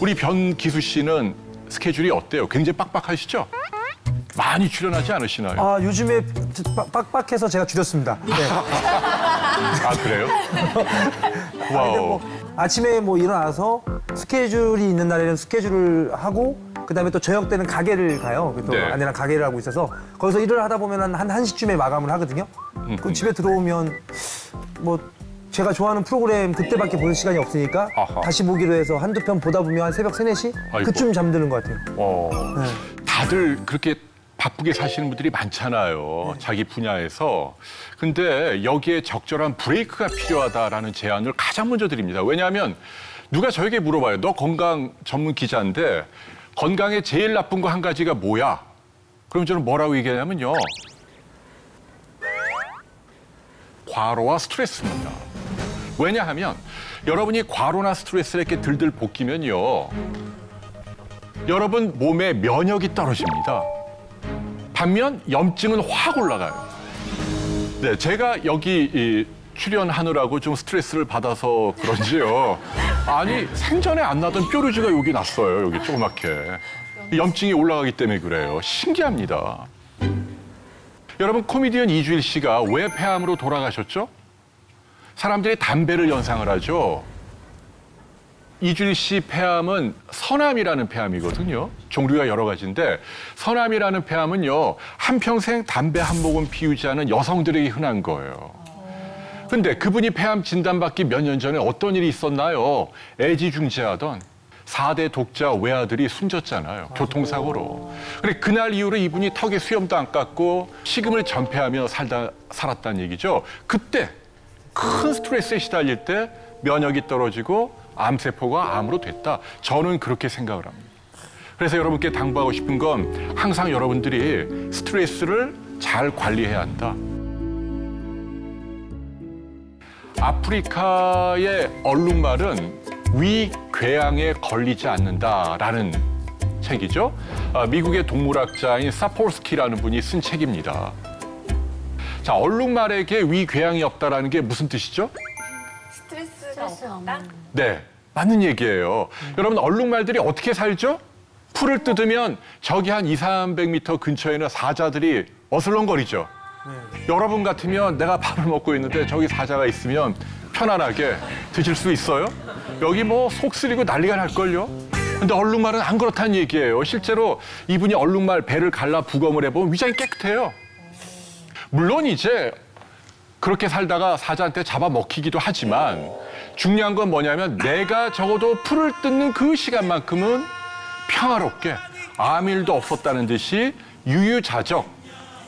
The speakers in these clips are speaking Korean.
우리 변기수 씨는 스케줄이 어때요? 굉장히 빡빡하시죠? 많이 출연하지 않으시나요? 아, 요즘에 빡빡해서 제가 줄였습니다. 네. 아, 그래요? 와우. 아침에 일어나서 스케줄이 있는 날에는 스케줄을 하고 그다음에 또 저녁 때는 가게를 가요. 또 네. 아내랑 가게를 하고 있어서 거기서 일을 하다 보면 한 1시쯤에 마감을 하거든요. 그럼 집에 들어오면 제가 좋아하는 프로그램 그때밖에 볼 시간이 없으니까 아하. 다시 보기로 해서 한두 편 보다 보면 한 새벽 3, 4시? 아이고. 그쯤 잠드는 것 같아요. 네. 다들 그렇게 바쁘게 사시는 분들이 많잖아요. 자기 분야에서. 근데 여기에 적절한 브레이크가 필요하다라는 제안을 가장 먼저 드립니다. 왜냐하면 누가 저에게 물어봐요. 너 건강 전문 기자인데 건강에 제일 나쁜 거 한 가지가 뭐야? 그럼 저는 뭐라고 얘기하냐면요. 과로와 스트레스입니다. 왜냐하면 여러분이 과로나 스트레스를 이렇게 들들 볶이면요. 여러분 몸의 면역이 떨어집니다. 반면 염증은 확 올라가요. 네, 제가 여기 출연하느라고 좀 스트레스를 받아서 그런지요. 아니, 생전에 안 나던 뾰루지가 여기 났어요. 여기 조그맣게. 염증이 올라가기 때문에 그래요. 신기합니다. 여러분, 코미디언 이주일 씨가 왜 폐암으로 돌아가셨죠? 사람들이 담배를 연상을 하죠. 이주일 씨 폐암은 서남이라는 폐암이거든요. 종류가 여러 가지인데 서남이라는 폐암은요. 한평생 담배 한 모금 피우지 않은 여성들에게 흔한 거예요. 근데 그분이 폐암 진단받기 몇 년 전에 어떤 일이 있었나요? 애지중지하던 4대 독자 외아들이 숨졌잖아요. 교통사고로. 그래 그날 이후로 이분이 턱에 수염도 안 깎고 식음을 전폐하며 살았다는 얘기죠. 그때 큰 스트레스에 시달릴 때 면역이 떨어지고 암세포가 암으로 됐다. 저는 그렇게 생각을 합니다. 그래서 여러분께 당부하고 싶은 건 항상 여러분들이 스트레스를 잘 관리해야 한다. 아프리카의 얼룩말은 위궤양에 걸리지 않는다라는 책이죠. 미국의 동물학자인 사폴스키라는 분이 쓴 책입니다. 자, 얼룩말에게 위궤양이 없다라는 게 무슨 뜻이죠? 스트레스가 없다? 네, 맞는 얘기예요. 여러분, 얼룩말들이 어떻게 살죠? 풀을 뜯으면 저기 한 200~300m 근처에는 사자들이 어슬렁거리죠. 여러분 같으면 내가 밥을 먹고 있는데 저기 사자가 있으면 편안하게 드실 수 있어요? 여기 속 쓰리고 난리가 날걸요? 근데 얼룩말은 안 그렇다는 얘기예요. 실제로 이분이 얼룩말 배를 갈라 부검을 해보면 위장이 깨끗해요. 물론 이제 그렇게 살다가 사자한테 잡아먹히기도 하지만 중요한 건 뭐냐면 내가 적어도 풀을 뜯는 그 시간만큼은 평화롭게 아무 일도 없었다는 듯이 유유자적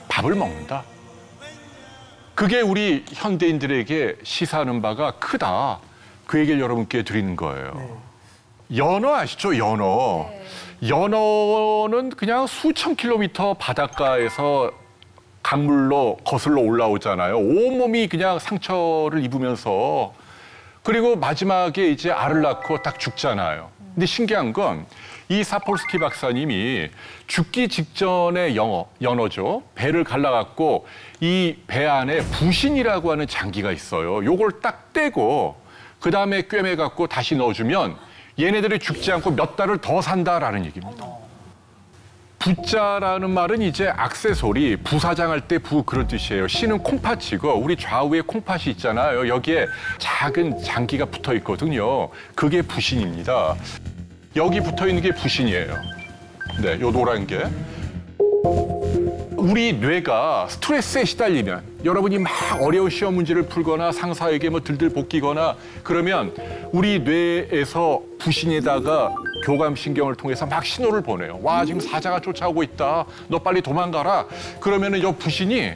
밥을 먹는다. 그게 우리 현대인들에게 시사하는 바가 크다. 그 얘기를 여러분께 드리는 거예요. 연어 아시죠? 연어. 연어는 그냥 수천 킬로미터 바닷가에서 강물로 거슬러 올라오잖아요. 온몸이 그냥 상처를 입으면서 그리고 마지막에 이제 알을 낳고 딱 죽잖아요. 근데 신기한 건 이 사폴스키 박사님이 죽기 직전에 연어죠. 배를 갈라갖고 이 배 안에 부신이라고 하는 장기가 있어요. 요걸 딱 떼고 그다음에 꿰매갖고 다시 넣어주면 얘네들이 죽지 않고 몇 달을 더 산다라는 얘기입니다. 부자라는 말은 이제 액세서리, 부사장할 때 부 그런 뜻이에요. 시는 콩팥이고 우리 좌우에 콩팥이 있잖아요. 여기에 작은 장기가 붙어 있거든요. 그게 부신입니다. 여기 붙어 있는 게 부신이에요. 네, 요 노란 게. 우리 뇌가 스트레스에 시달리면 여러분이 막 어려운 시험 문제를 풀거나 상사에게 들들 볶이거나 그러면 우리 뇌에서 부신에다가 교감신경을 통해서 막 신호를 보내요. 와, 지금 사자가 쫓아오고 있다. 너 빨리 도망가라. 그러면은 이 부신이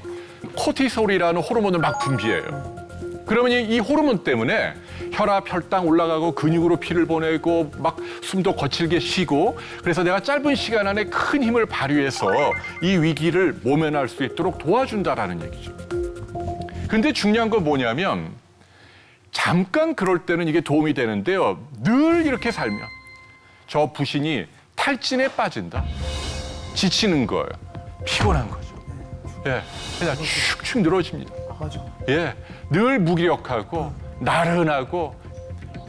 코티솔이라는 호르몬을 막 분비해요. 그러면 이 호르몬 때문에 혈압, 혈당 올라가고 근육으로 피를 보내고 막 숨도 거칠게 쉬고 그래서 내가 짧은 시간 안에 큰 힘을 발휘해서 이 위기를 모면할 수 있도록 도와준다라는 얘기죠. 근데 중요한 건 뭐냐면 잠깐 그럴 때는 이게 도움이 되는데요. 늘 이렇게 살면 저 부신이 탈진에 빠진다. 지치는 거예요. 피곤한 거죠. 예, 그냥 축축 늘어집니다. 맞아. 예, 늘 무기력하고 나른하고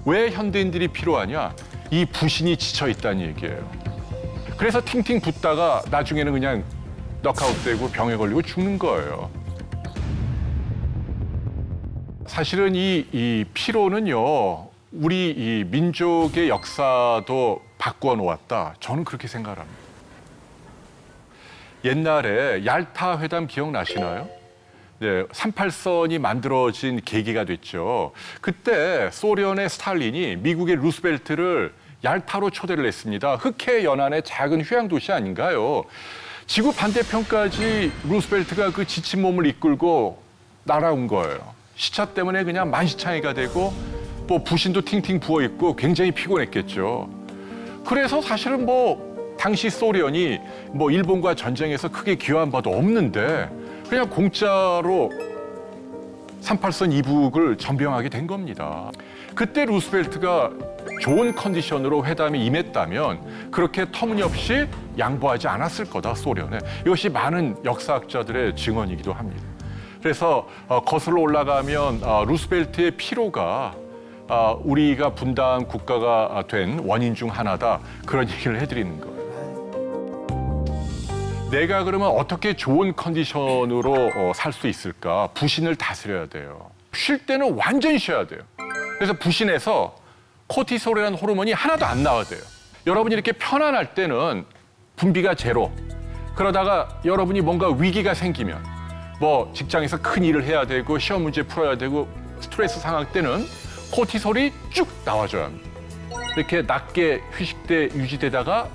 왜 현대인들이 필요하냐? 이 부신이 지쳐 있다는 얘기예요. 그래서 팅팅 붓다가 나중에는 그냥 넉아웃되고 병에 걸리고 죽는 거예요. 사실은 이 피로는요, 우리 이 민족의 역사도 바꾸어 놓았다. 저는 그렇게 생각을 합니다. 옛날에 얄타 회담 기억나시나요? 네, 38선이 만들어진 계기가 됐죠. 그때 소련의 스탈린이 미국의 루스벨트를 얄타로 초대를 했습니다. 흑해 연안의 작은 휴양 도시 아닌가요? 지구 반대편까지 루스벨트가 그 지친 몸을 이끌고 날아온 거예요. 시차 때문에 그냥 만시창이가 되고 뭐 부신도 팅팅 부어 있고 굉장히 피곤했겠죠. 그래서 사실은 뭐 당시 소련이 뭐 일본과 전쟁에서 크게 기여한 바도 없는데 그냥 공짜로 38선 이북을 전병하게 된 겁니다. 그때 루스벨트가 좋은 컨디션으로 회담에 임했다면 그렇게 터무니없이 양보하지 않았을 거다, 소련에. 이것이 많은 역사학자들의 증언이기도 합니다. 그래서 거슬러 올라가면 루스벨트의 피로가 우리가 분단 국가가 된 원인 중 하나다, 그런 얘기를 해드리는 거예요. 내가 그러면 어떻게 좋은 컨디션으로 살 수 있을까? 부신을 다스려야 돼요. 쉴 때는 완전히 쉬어야 돼요. 그래서 부신에서 코티솔이라는 호르몬이 하나도 안 나와야 돼요. 여러분이 이렇게 편안할 때는 분비가 제로. 그러다가 여러분이 뭔가 위기가 생기면 뭐 직장에서 큰 일을 해야 되고 시험 문제 풀어야 되고 스트레스 상황 때는 코티솔이 쭉 나와줘야 합니다. 이렇게 낮게 휴식 때 유지되다가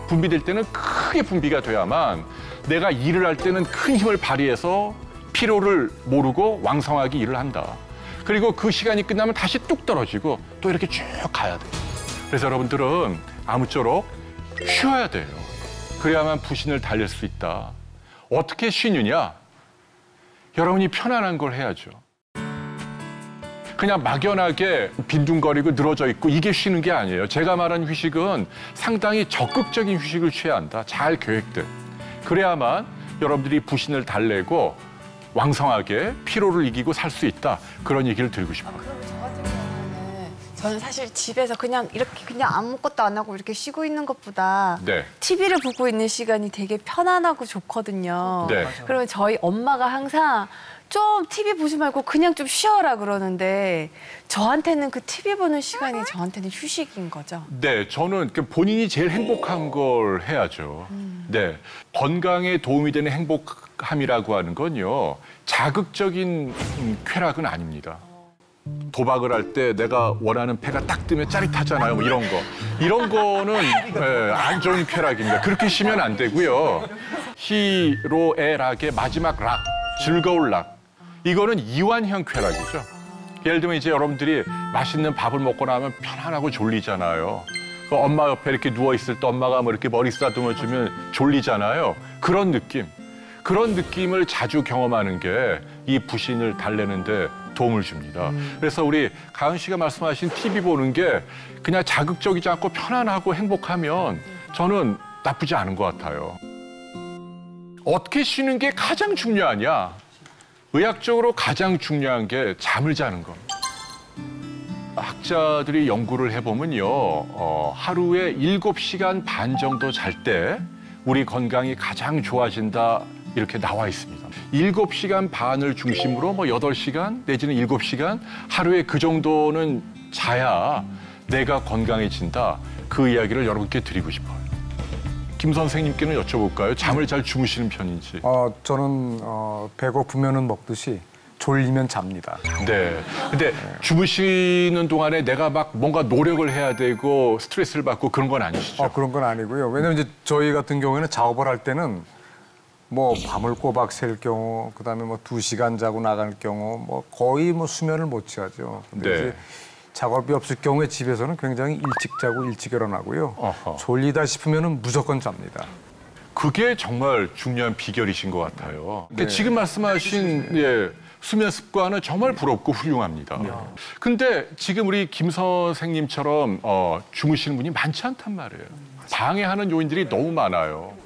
분비될 때는 크게 분비가 돼야만 내가 일을 할 때는 큰 힘을 발휘해서 피로를 모르고 왕성하게 일을 한다. 그리고 그 시간이 끝나면 다시 뚝 떨어지고 또 이렇게 쭉 가야 돼요. 그래서 여러분들은 아무쪼록 쉬어야 돼요. 그래야만 부신을 달랠 수 있다. 어떻게 쉬느냐? 여러분이 편안한 걸 해야죠. 그냥 막연하게 빈둥거리고 늘어져 있고 이게 쉬는 게 아니에요. 제가 말한 휴식은 상당히 적극적인 휴식을 취해야 한다. 잘 계획된. 그래야만 여러분들이 부신을 달래고 왕성하게 피로를 이기고 살 수 있다. 그런 얘기를 드리고 싶어요. 그럼 저 같은 경우는 저는 사실 집에서 그냥 이렇게 그냥 아무것도 안 하고 이렇게 쉬고 있는 것보다 네. TV를 보고 있는 시간이 되게 편안하고 좋거든요. 네. 그러면 저희 엄마가 항상 좀 TV 보지 말고 그냥 좀 쉬어라 그러는데 저한테는 그 TV 보는 시간이 저한테는 휴식인 거죠. 네, 저는 본인이 제일 행복한 걸 해야죠. 네, 건강에 도움이 되는 행복함이라고 하는 건요, 자극적인 쾌락은 아닙니다. 도박을 할 때 내가 원하는 패가 딱 뜨면 짜릿하잖아요, 뭐 이런 거. 이런 거는 네, 안 좋은 쾌락입니다. 그렇게 쉬면 안 되고요. 희로애락의 마지막 락, 즐거울 락. 이거는 이완형 쾌락이죠. 예를 들면 이제 여러분들이 맛있는 밥을 먹고 나면 편안하고 졸리잖아요. 엄마 옆에 이렇게 누워있을 때 엄마가 뭐 이렇게 머리 쓰다듬어주면 졸리잖아요. 그런 느낌. 그런 느낌을 자주 경험하는 게 이 부신을 달래는 데 도움을 줍니다. 그래서 우리 가은 씨가 말씀하신 TV 보는 게 그냥 자극적이지 않고 편안하고 행복하면 저는 나쁘지 않은 것 같아요. 어떻게 쉬는 게 가장 중요하냐? 의학적으로 가장 중요한 게 잠을 자는 겁니다. 학자들이 연구를 해보면요, 하루에 7시간 반 정도 잘 때 우리 건강이 가장 좋아진다, 이렇게 나와 있습니다. 7시간 반을 중심으로 뭐 8시간 내지는 7시간 하루에 그 정도는 자야 내가 건강해진다. 그 이야기를 여러분께 드리고 싶어요. 김 선생님께는 여쭤볼까요? 잠을 잘 주무시는 편인지. 저는 배고프면은 먹듯이 졸리면 잡니다. 네. 근데 주무시는 동안에 내가 막 뭔가 노력을 해야 되고 스트레스를 받고 그런 건 아니시죠? 그런 건 아니고요. 왜냐면 이제 저희 같은 경우에는 작업을 할 때는 뭐 밤을 꼬박 샐 경우, 그다음에 뭐 2시간 자고 나갈 경우, 뭐 거의 뭐 수면을 못 취하죠. 근데 네. 이제 작업이 없을 경우에 집에서는 굉장히 일찍 자고 일찍 일어나고요. 어허. 졸리다 싶으면은 무조건 잡니다. 그게 정말 중요한 비결이신 것 같아요. 네. 지금 말씀하신 수면 습관은 정말 부럽고 훌륭합니다. 근데 지금 우리 김 선생님처럼 주무시는 분이 많지 않단 말이에요. 방해하는 요인들이 너무 많아요.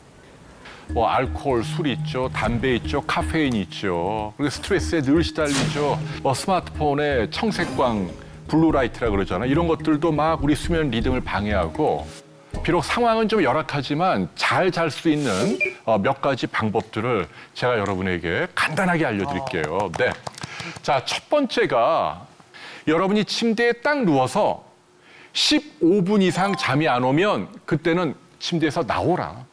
뭐 알코올, 술 있죠, 담배 있죠, 카페인 있죠. 그리고 스트레스에 늘 시달리죠. 스마트폰에 청색광 블루라이트라 그러잖아요. 이런 것들도 막 우리 수면 리듬을 방해하고 비록 상황은 좀 열악하지만 잘 잘 수 있는 몇 가지 방법들을 제가 여러분에게 간단하게 알려드릴게요. 네. 자, 첫 번째가 여러분이 침대에 딱 누워서 15분 이상 잠이 안 오면 그때는 침대에서 나오라.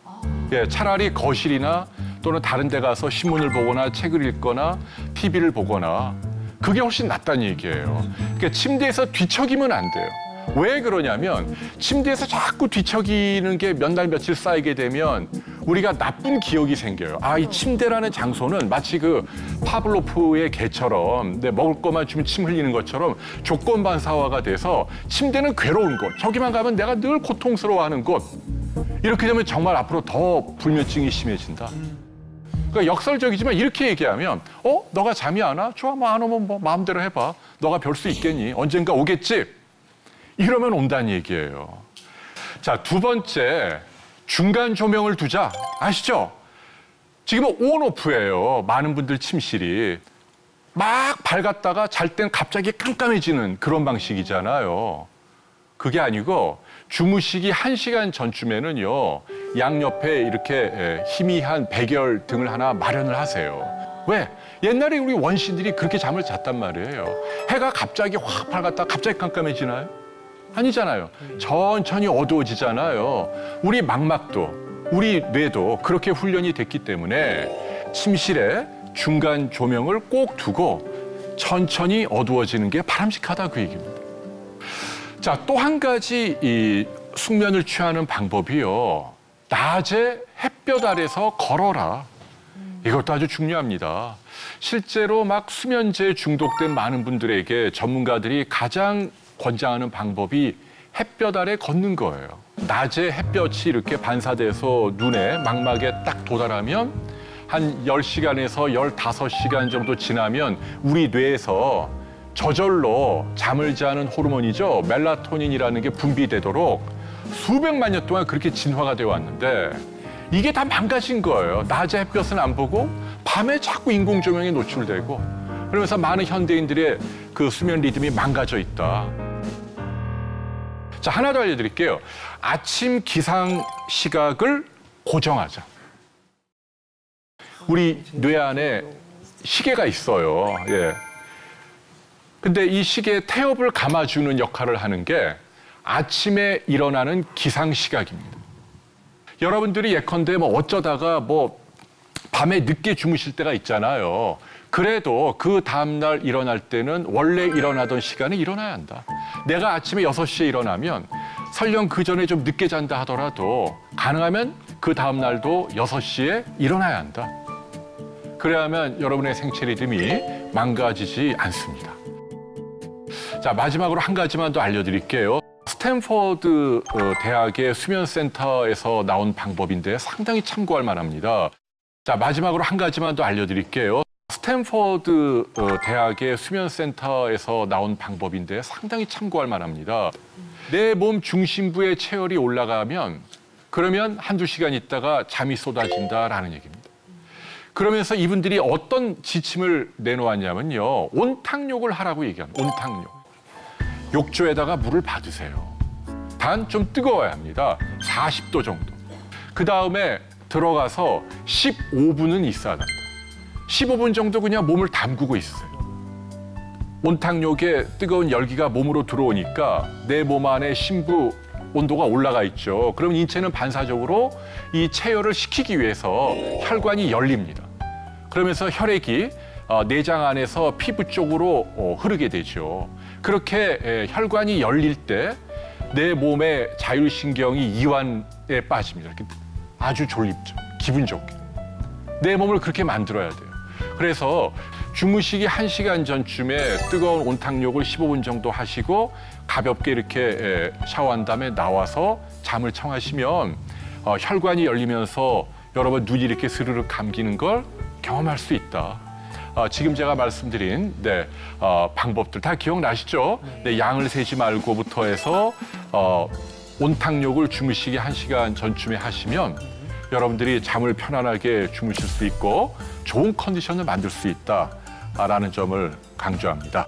예, 차라리 거실이나 또는 다른 데 가서 신문을 보거나 책을 읽거나 TV를 보거나 그게 훨씬 낫다는 얘기예요. 그러니까 침대에서 뒤척이면 안 돼요. 왜 그러냐면 침대에서 자꾸 뒤척이는 게 몇 날 며칠 쌓이게 되면 우리가 나쁜 기억이 생겨요. 아, 이 침대라는 장소는 마치 그 파블로프의 개처럼 먹을 것만 주면 침 흘리는 것처럼 조건 반사화가 돼서 침대는 괴로운 곳, 저기만 가면 내가 늘 고통스러워하는 곳. 이렇게 되면 정말 앞으로 더 불면증이 심해진다. 그러니까 역설적이지만 이렇게 얘기하면 너가 잠이 안 와? 좋아, 뭐 안 오면 뭐 마음대로 해봐. 너가 별 수 있겠니? 언젠가 오겠지? 이러면 온다는 얘기예요. 자, 두 번째, 중간 조명을 두자. 아시죠? 지금은 온오프예요. 많은 분들 침실이. 막 밝았다가 잘 땐 갑자기 깜깜해지는 그런 방식이잖아요. 그게 아니고 주무시기 1시간 전쯤에는요. 양옆에 이렇게 희미한 백열 등을 하나 마련을 하세요. 왜? 옛날에 우리 원시들이 그렇게 잠을 잤단 말이에요. 해가 갑자기 확 밝았다가 갑자기 깜깜해지나요? 아니잖아요. 천천히 어두워지잖아요. 우리 망막도, 우리 뇌도 그렇게 훈련이 됐기 때문에 침실에 중간 조명을 꼭 두고 천천히 어두워지는 게 바람직하다 그 얘기입니다. 자, 또 한 가지 이 숙면을 취하는 방법이요. 낮에 햇볕 아래서 걸어라. 이것도 아주 중요합니다. 실제로 막 수면제에 중독된 많은 분들에게 전문가들이 가장 권장하는 방법이 햇볕 아래 걷는 거예요. 낮에 햇볕이 이렇게 반사돼서 눈에 망막에 딱 도달하면 한 10시간에서 15시간 정도 지나면 우리 뇌에서 저절로 잠을 자는 호르몬이죠. 멜라토닌이라는 게 분비되도록 수백만 년 동안 그렇게 진화가 되어 왔는데 이게 다 망가진 거예요. 낮에 햇볕은 안 보고 밤에 자꾸 인공조명에 노출되고 그러면서 많은 현대인들의 그 수면 리듬이 망가져 있다. 자, 하나 더 알려드릴게요. 아침 기상 시각을 고정하자. 우리 뇌 안에 시계가 있어요. 예. 근데 이 시계에 태엽을 감아주는 역할을 하는 게 아침에 일어나는 기상 시각입니다. 여러분들이 예컨대 뭐 어쩌다가 뭐 밤에 늦게 주무실 때가 있잖아요. 그래도 그 다음날 일어날 때는 원래 일어나던 시간에 일어나야 한다. 내가 아침에 6시에 일어나면 설령 그 전에 좀 늦게 잔다 하더라도 가능하면 그 다음날도 6시에 일어나야 한다. 그래야만 여러분의 생체 리듬이 망가지지 않습니다. 자, 마지막으로 한 가지만 더 알려드릴게요. 스탠퍼드 대학의 수면센터에서 나온 방법인데 상당히 참고할 만합니다. 자, 마지막으로 한 가지만 더 알려드릴게요. 스탠퍼드 대학의 수면센터에서 나온 방법인데 상당히 참고할 만합니다. 내 몸 중심부의 체열이 올라가면 그러면 한두 시간 있다가 잠이 쏟아진다라는 얘기입니다. 그러면서 이분들이 어떤 지침을 내놓았냐면요. 온탕욕을 하라고 얘기합니다. 온탕욕. 욕조에다가 물을 받으세요. 단 좀 뜨거워야 합니다. 40도 정도. 그 다음에 들어가서 15분은 있어야 합니다. 15분 정도 그냥 몸을 담그고 있어요. 온탕욕에 뜨거운 열기가 몸으로 들어오니까 내 몸 안에 심부 온도가 올라가 있죠. 그럼 인체는 반사적으로 이 체열을 식히기 위해서 혈관이 열립니다. 그러면서 혈액이 내장 안에서 피부 쪽으로 흐르게 되죠. 그렇게 혈관이 열릴 때 내 몸의 자율신경이 이완에 빠집니다. 이렇게 아주 졸립죠. 기분 좋게. 내 몸을 그렇게 만들어야 돼요. 그래서 주무시기 1시간 전쯤에 뜨거운 온탕욕을 15분 정도 하시고 가볍게 이렇게 샤워한 다음에 나와서 잠을 청하시면 혈관이 열리면서 여러분 눈이 이렇게 스르르 감기는 걸 경험할 수 있다. 지금 제가 말씀드린 방법들 다 기억나시죠? 네, 양을 세지 말고부터 해서 온탕욕을 주무시기 1시간 전쯤에 하시면 여러분들이 잠을 편안하게 주무실 수 있고 좋은 컨디션을 만들 수 있다라는 점을 강조합니다.